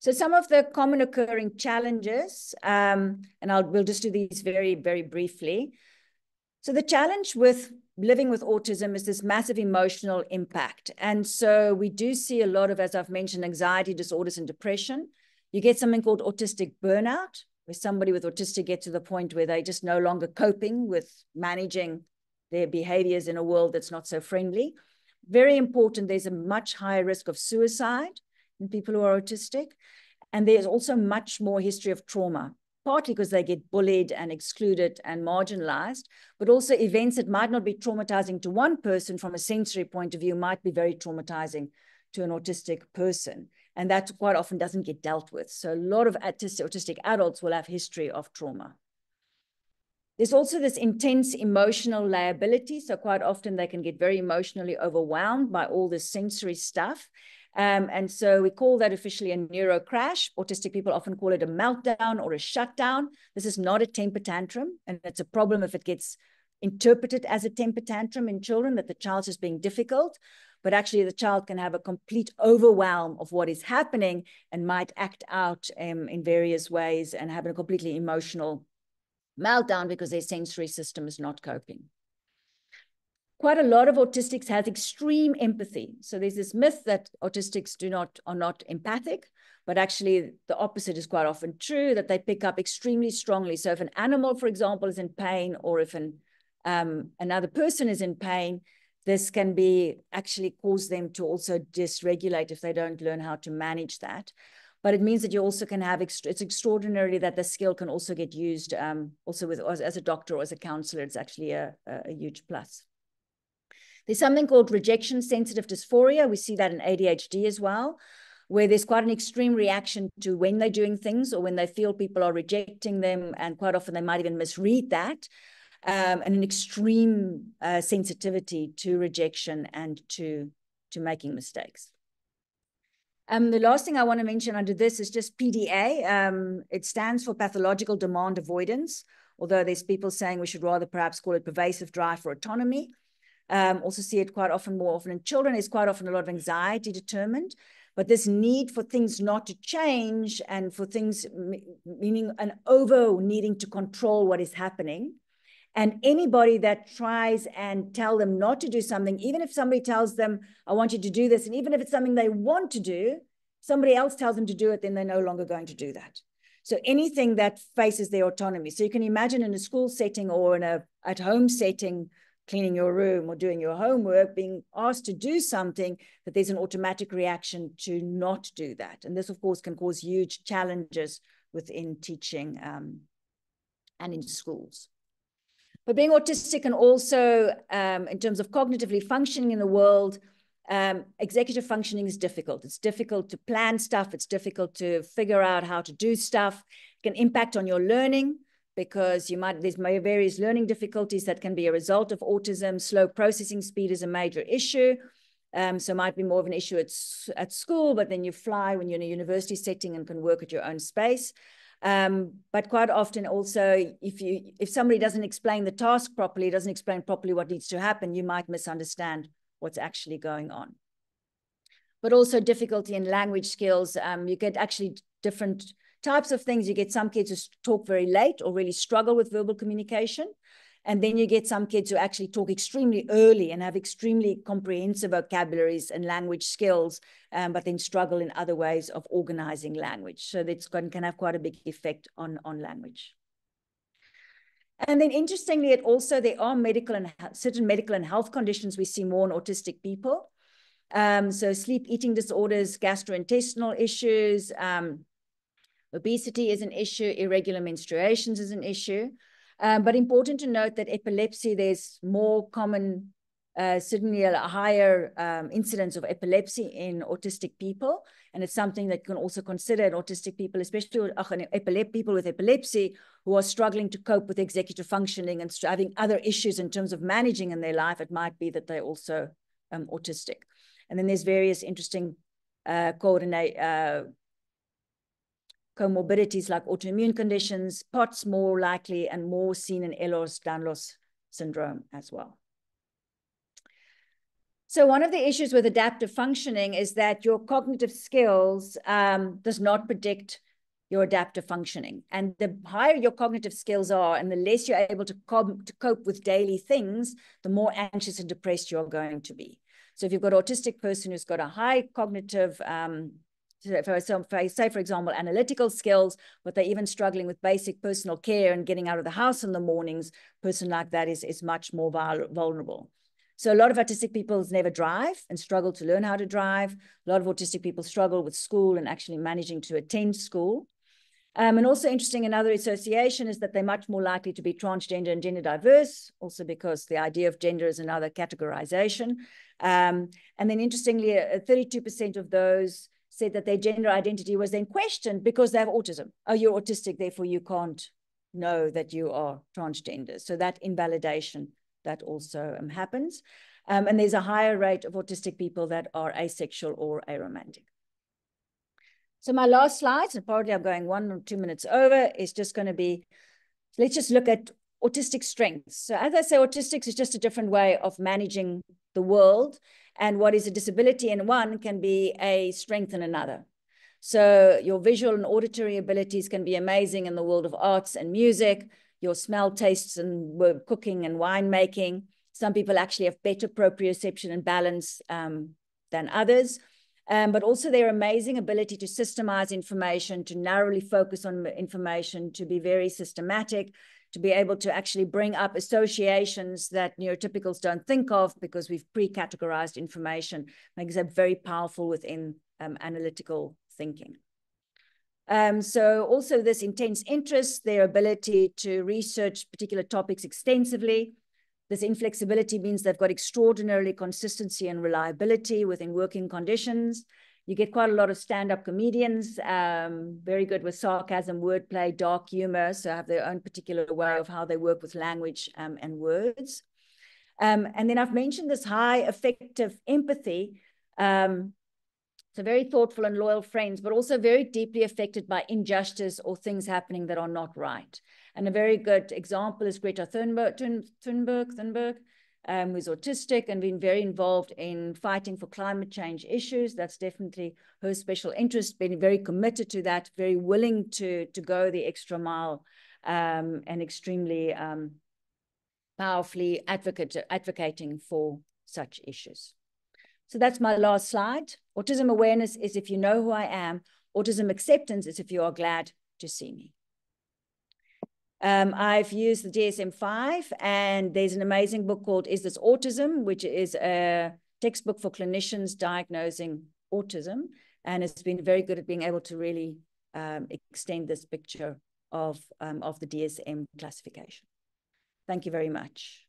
So some of the common occurring challenges, and we'll just do these very, very briefly. So the challenge with living with autism is this massive emotional impact. And so we do see a lot of, as I've mentioned, anxiety disorders and depression. You get something called autistic burnout, where somebody with autistic gets to the point where they're just no longer coping with managing their behaviors in a world that's not so friendly. Very important, there's a much higher risk of suicide in people who are autistic. And there's also much more history of trauma, partly because they get bullied and excluded and marginalized, but also events that might not be traumatizing to one person from a sensory point of view might be very traumatizing to an autistic person. And that quite often doesn't get dealt with. So a lot of autistic adults will have history of trauma. There's also this intense emotional liability. So quite often they can get very emotionally overwhelmed by all this sensory stuff. And so we call that officially a neurocrash. Autistic people often call it a meltdown or a shutdown. This is not a temper tantrum. And it's a problem if it gets interpreted as a temper tantrum in children, that the child's just being difficult. But actually the child can have a complete overwhelm of what is happening and might act out in various ways and have a completely emotional meltdown because their sensory system is not coping. Quite a lot of autistics has extreme empathy. So there's this myth that autistics are not empathic, but actually the opposite is quite often true, that they pick up extremely strongly. So if an animal, for example, is in pain, or if another person is in pain, this can be actually cause them to also dysregulate if they don't learn how to manage that. But it means that you also can have, it's extraordinary that the skill can also get used also as a doctor or as a counselor. It's actually a huge plus. There's something called rejection sensitive dysphoria. We see that in ADHD as well, where there's quite an extreme reaction to when they're doing things or when they feel people are rejecting them. And quite often they might even misread that. And an extreme sensitivity to rejection and to making mistakes. The last thing I want to mention under this is just PDA. It stands for pathological demand avoidance, although there's people saying we should rather perhaps call it pervasive drive for autonomy. Also see it quite often, more often in children. There's quite often a lot of anxiety determined, but this need for things not to change and for things, meaning an over needing to control what is happening. And anybody that tries and tell them not to do something, even if somebody tells them, I want you to do this, and even if it's something they want to do, somebody else tells them to do it, then they're no longer going to do that. So anything that faces their autonomy. So you can imagine in a school setting or in a at-home setting, cleaning your room or doing your homework, being asked to do something, that there's an automatic reaction to not do that. And this, of course, can cause huge challenges within teaching and in schools. But being autistic can also, in terms of cognitively functioning in the world, executive functioning is difficult. It's difficult to plan stuff. It's difficult to figure out how to do stuff. It can impact on your learning because there's various learning difficulties that can be a result of autism. Slow processing speed is a major issue. So it might be more of an issue at school, but then you fly when you're in a university setting and can work at your own space. But quite often also, if somebody doesn't explain the task properly, doesn't explain properly what needs to happen, you might misunderstand what's actually going on. But also difficulty in language skills. You get actually different types of things. You get some kids who talk very late or really struggle with verbal communication. And then you get some kids who actually talk extremely early and have extremely comprehensive vocabularies and language skills, but then struggle in other ways of organizing language. So that can have quite a big effect on language. And then interestingly, there are certain medical and health conditions we see more in autistic people. So sleep eating disorders, gastrointestinal issues, obesity is an issue, irregular menstruations is an issue. But important to note that epilepsy, there's more common, certainly a higher incidence of epilepsy in autistic people. And it's something that you can also consider in autistic people, especially people with epilepsy who are struggling to cope with executive functioning and having other issues in terms of managing in their life. It might be that they're also autistic. And then there's various interesting comorbidities like autoimmune conditions, POTS more likely, and more seen in Ehlers-Danlos syndrome as well. So one of the issues with adaptive functioning is that your cognitive skills does not predict your adaptive functioning. And the higher your cognitive skills are and the less you're able to cope with daily things, the more anxious and depressed you're going to be. So if you've got an autistic person who's got a high cognitive, say, for example, analytical skills, but they're even struggling with basic personal care and getting out of the house in the mornings, a person like that is much more vulnerable. So a lot of autistic people never drive and struggle to learn how to drive. A lot of autistic people struggle with school and actually managing to attend school. And also interesting, another association is that they're much more likely to be transgender and gender diverse, also because the idea of gender is another categorization. And then interestingly, 32% of those said that their gender identity was then questioned because they have autism. Oh, you're autistic, therefore you can't know that you are transgender. So that invalidation, that also happens. And there's a higher rate of autistic people that are asexual or aromantic. So my last slide, and probably I'm going 1 or 2 minutes over, is just going to be, let's just look at autistic strengths. So as I say, autistics is just a different way of managing the world. And what is a disability in one can be a strength in another. So your visual and auditory abilities can be amazing in the world of arts and music. Your smell, tastes, and cooking and winemaking. Some people actually have better proprioception and balance than others. But also their amazing ability to systemize information, to narrowly focus on information, to be very systematic, to be able to actually bring up associations that neurotypicals don't think of because we've pre-categorized information, makes them very powerful within analytical thinking. So also this intense interest, their ability to research particular topics extensively. This inflexibility means they've got extraordinarily consistency and reliability within working conditions. You get quite a lot of stand-up comedians, very good with sarcasm, wordplay, dark humor, so have their own particular way of how they work with language and words. And then I've mentioned this high affective empathy. So very thoughtful and loyal friends, but also very deeply affected by injustice or things happening that are not right. And a very good example is Greta Thunberg, who's autistic and been very involved in fighting for climate change issues. That's definitely her special interest, been very committed to that, very willing to go the extra mile, and extremely powerfully advocating for such issues. So that's my last slide. Autism awareness is if you know who I am. Autism acceptance is if you are glad to see me. I've used the DSM-5, and there's an amazing book called Is This Autism?, which is a textbook for clinicians diagnosing autism. And it's been very good at being able to really extend this picture of the DSM classification. Thank you very much.